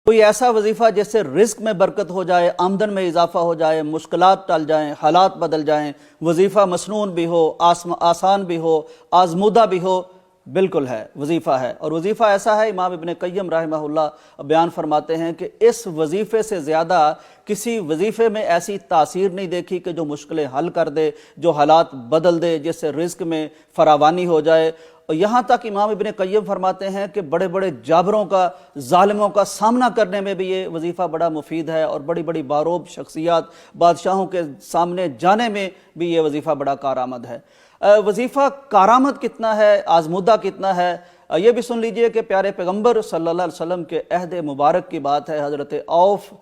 کوئی ایسا وظیفہ جس سے رزق میں برکت ہو جائے، آمدن میں اضافہ ہو جائے، مشکلات ٹل جائیں، حالات بدل جائیں، وظیفہ مسنون بھی ہو، آسان بھی ہو، آزمودہ بھی ہو، بالکل ہے، وظیفہ ہے۔ اور وظیفہ ایسا ہے، امام ابن قیم رحمہ اللہ بیان فرماتے ہیں کہ اس وظیفے سے زیادہ کسی وظیفے میں ایسی تاثیر نہیں دیکھی کہ جو مشکلیں حل کر دے، جو حالات بدل دے، جس سے رزق میں فراوانی ہو جائے۔ اور یہاں تک امام ابن قیم فرماتے ہیں کہ بڑے بڑے جابروں کا، ظالموں کا سامنا کرنے میں بھی یہ وظیفہ بڑا مفید ہے، اور بڑی بڑی باروب شخصیات، بادشاہوں کے سامنے جانے میں بھی یہ وظیفہ بڑا کارآمد ہے۔ وظیفہ کارآمد کتنا ہے، آزمودہ کتنا ہے، یہ بھی سن لیجئے کہ پیارے پیغمبر صلی اللہ علیہ وسلم کے عہد مبارک کی بات ہے۔ حضرت عوف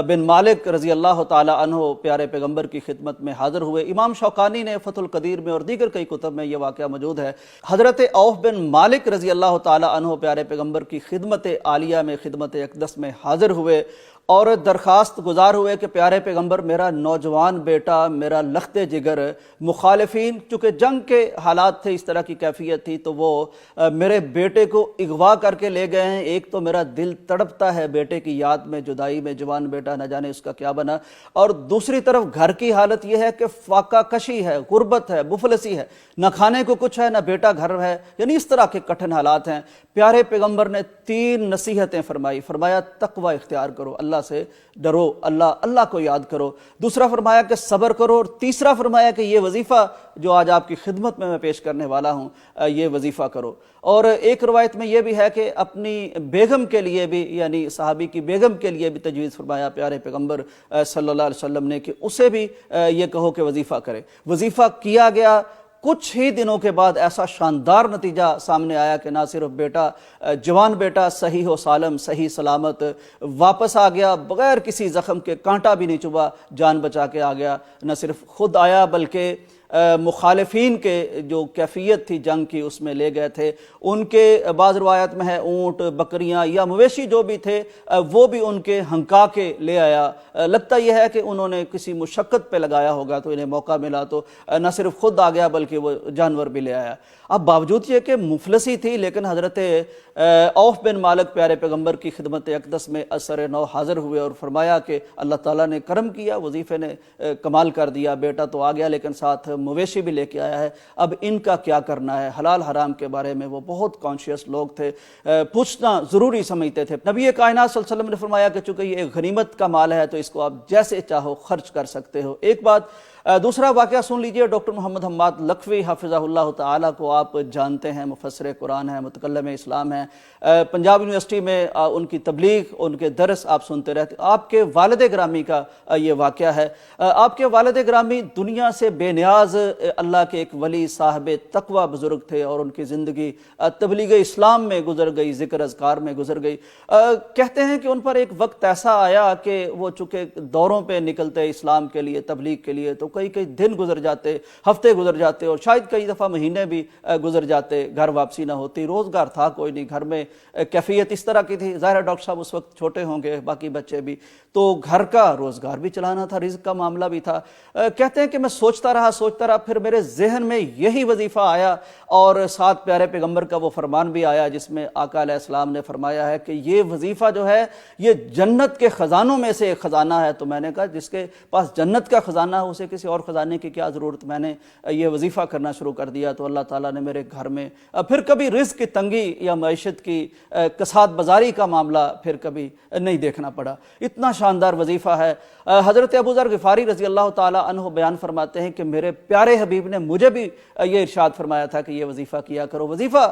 بن مالک رضی اللہ تعالی عنہ پیارے پیغمبر کی خدمت میں حاضر ہوئے۔ امام شوکانی نے فتح القدیر میں اور دیگر کئی کتب میں یہ واقعہ موجود ہے۔ حضرت عوف بن مالک رضی اللہ تعالی عنہ پیارے پیغمبر کی خدمت عالیہ میں، خدمت اقدس میں حاضر ہوئے اور درخواست گزار ہوئے کہ پیارے پیغمبر، میرا نوجوان بیٹا، میرا لخت جگر، مخالفین چونکہ جنگ کے حالات تھے، اس طرح کی کیفیت تھی، تو وہ میرے بیٹے کو اغوا کر کے لے گئے ہیں۔ ایک تو میرا دل تڑپتا ہے بیٹے کی یاد میں، جدائی میں، جوان بیٹا نہ جانے اس کا کیا بنا، اور دوسری طرف گھر کی حالت یہ ہے کہ فاقہ کشی ہے، غربت ہے، مفلسی ہے، نہ کھانے کو کچھ ہے، نہ بیٹا گھر ہے، یعنی اس طرح کے کٹھن حالات ہیں۔ پیارے پیغمبر نے 3 نصیحتیں فرمائی۔ فرمایا تقوی اختیار کرو، اللہ سے ڈرو، اللہ کو یاد کرو۔ دوسرا فرمایا کہ صبر کرو، اور تیسرا فرمایا کہ یہ وظیفہ جو آج آپ کی خدمت میں پیش کرنے والا ہوں، یہ وظیفہ کرو۔ اور ایک روایت میں یہ بھی ہے کہ اپنی بیگم کے لیے بھی، یعنی صحابی کی بیگم کے لیے بھی تجویز فرمایا پیارے پیغمبر صلی اللہ علیہ وسلم نے کہ اسے بھی یہ کہو کہ وظیفہ کرے۔ وظیفہ کیا گیا۔ کچھ ہی دنوں کے بعد ایسا شاندار نتیجہ سامنے آیا کہ نہ صرف بیٹا، جوان بیٹا صحیح و سالم، صحیح سلامت واپس آ گیا، بغیر کسی زخم کے، کانٹا بھی نہیں چبھا، جان بچا کے آ گیا۔ نہ صرف خود آیا بلکہ مخالفین کے جو کیفیت تھی جنگ کی اس میں لے گئے تھے، ان کے بعض روایت میں ہے اونٹ، بکریاں یا مویشی جو بھی تھے وہ بھی ان کے ہنکا کے لے آیا۔ لگتا یہ ہے کہ انہوں نے کسی مشقت پہ لگایا ہوگا تو انہیں موقع ملا، تو نہ صرف خود آ گیا بلکہ وہ جانور بھی لے آیا۔ اب باوجود یہ کہ مفلسی تھی، لیکن حضرت عوف بن مالک پیارے پیغمبر کی خدمت اقدس میں اثر نو حاضر ہوئے اور فرمایا کہ اللہ تعالیٰ نے کرم کیا، وظیفے نے کمال کر دیا، بیٹا تو آ گیا لیکن ساتھ مویشی بھی لے کے آیا ہے، اب ان کا کیا کرنا ہے۔ حلال حرام کے بارے میں وہ بہت کانشیس لوگ تھے، پوچھنا ضروری سمجھتے تھے۔ نبی کائنات صلی اللہ علیہ وسلم نے فرمایا کہ چونکہ یہ ایک غنیمت کا مال ہے تو اس کو آپ جیسے چاہو خرچ کر سکتے ہو، ایک بات۔ دوسرا واقعہ سن لیجئے، ڈاکٹر محمد حماد لکھوی حفظہ اللہ تعالیٰ کو آپ جانتے ہیں، مفسر قرآن ہیں، متکلم اسلام ہیں، پنجاب یونیورسٹی میں ان کی تبلیغ، ان کے درس آپ سنتے رہتے۔ آپ کے والد گرامی کا یہ واقعہ ہے۔ آپ کے والد گرامی دنیا سے بے نیاز اللہ کے ایک ولی صاحب تقوی بزرگ تھے، اور ان کی زندگی تبلیغ اسلام میں گزر گئی، ذکر اذکار میں گزر گئی۔ کہتے ہیں کہ ان پر ایک وقت ایسا آیا کہ وہ چونکہ دوروں پہ نکلتے اسلام کے لیے، تبلیغ کے لیے، تو کئی دن گزر جاتے، ہفتے گزر جاتے، اور شاید کئی دفعہ مہینے بھی گزر جاتے، گھر واپسی نہ ہوتی، روزگار تھا کوئی نہیں، گھر میں کیفیت اس طرح کی تھی، ظاہر ہے ڈاکٹر صاحب اس وقت چھوٹے ہوں گے، باقی بچے بھی، تو گھر کا روزگار بھی چلانا تھا، رزق کا معاملہ بھی تھا۔ کہتے ہیں کہ میں سوچتا رہا، پھر میرے ذہن میں یہی وظیفہ آیا، اور ساتھ پیارے پیغمبر کا وہ فرمان بھی آیا جس میں آقا علیہ السلام نے فرمایا ہے کہ یہ وظیفہ جو ہے یہ جنت کے خزانوں میں سے ایک خزانہ ہے۔ تو میں نے کہا جس کے پاس جنت کا خزانہ ہے اسے کسی اور خزانے کی کیا ضرورت، میں نے یہ وظیفہ کرنا شروع کر دیا، تو اللہ تعالیٰ نے میرے گھر میں پھر کبھی رزق کی تنگی یا معیشت کی کساد بازاری کا معاملہ پھر کبھی نہیں دیکھنا پڑا۔ اتنا شاندار وظیفہ ہے۔ حضرت ابو ذر غفاری رضی اللہ تعالیٰ عنہ بیان فرماتے ہیں کہ میرے پیارے حبیب نے مجھے بھی یہ ارشاد فرمایا تھا کہ یہ وظیفہ کیا کرو۔ وظیفہ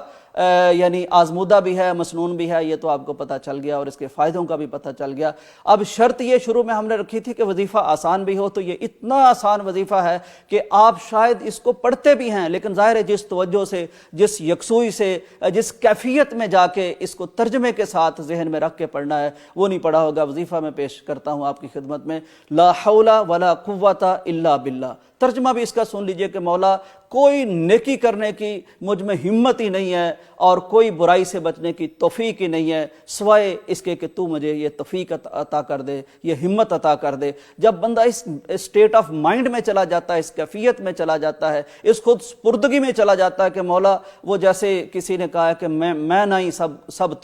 یعنی آزمودہ بھی ہے، مسنون بھی ہے، یہ تو آپ کو پتہ چل گیا، اور اس کے فائدوں کا بھی پتہ چل گیا۔ اب شرط یہ شروع میں ہم نے رکھی تھی کہ وظیفہ آسان بھی ہو، تو یہ اتنا آسان وظیفہ ہے کہ آپ شاید اس کو پڑھتے بھی ہیں، لیکن ظاہر ہے جس توجہ سے، جس یکسوئی سے، جس کیفیت میں جا کے اس کو ترجمے کے ساتھ ذہن میں رکھ کے پڑھنا ہے وہ نہیں پڑھا ہوگا۔ وظیفہ میں پیش کرتا ہوں آپ کی خدمت میں، لا حول ولا قوت الا باللہ۔ ترجمہ بھی اس کا سن لیجئے کہ مولا کوئی نیکی کرنے کی مجھ میں ہمت ہی نہیں ہے، اور کوئی برائی سے بچنے کی توفیق ہی نہیں ہے سوائے اس کے کہ تو مجھے یہ توفیق عطا کر دے، یہ ہمت عطا کر دے۔ جب بندہ اس اسٹیٹ آف مائنڈ میں چلا جاتا ہے، اس کیفیت میں چلا جاتا ہے، اس خود سپردگی میں چلا جاتا ہے کہ مولا وہ جیسے کسی نے کہا ہے کہ میں نہیں، سب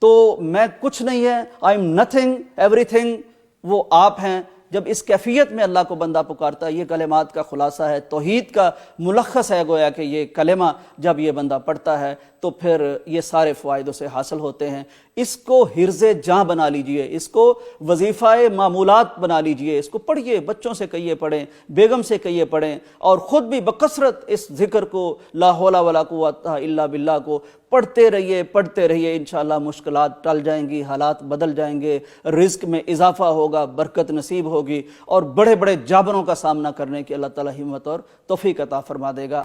تو میں کچھ نہیں ہے، I am nothing every thing, وہ آپ ہیں. جب اس کیفیت میں اللہ کو بندہ پکارتا ہے، یہ کلمات کا خلاصہ ہے، توحید کا ملخص ہے گویا کہ یہ کلمہ جب یہ بندہ پڑھتا ہے تو پھر یہ سارے فوائد اسے حاصل ہوتے ہیں. اس کو حرز جاں بنا لیجئے، اس کو وظیفہ معمولات بنا لیجئے، اس کو پڑھیے، بچوں سے کہیے پڑھیں، بیگم سے کہیے پڑھیں، اور خود بھی بکثرت اس ذکر کو لا حول ولا قوت الا باللہ کو پڑھتے رہیے. انشاءاللہ مشکلات ٹل جائیں گی، حالات بدل جائیں گے، رزق میں اضافہ ہوگا، برکت نصیب ہوگی، اور بڑے بڑے جابروں کا سامنا کرنے کی اللہ تعالی ہمت اور توفیق عطا فرما دے گا.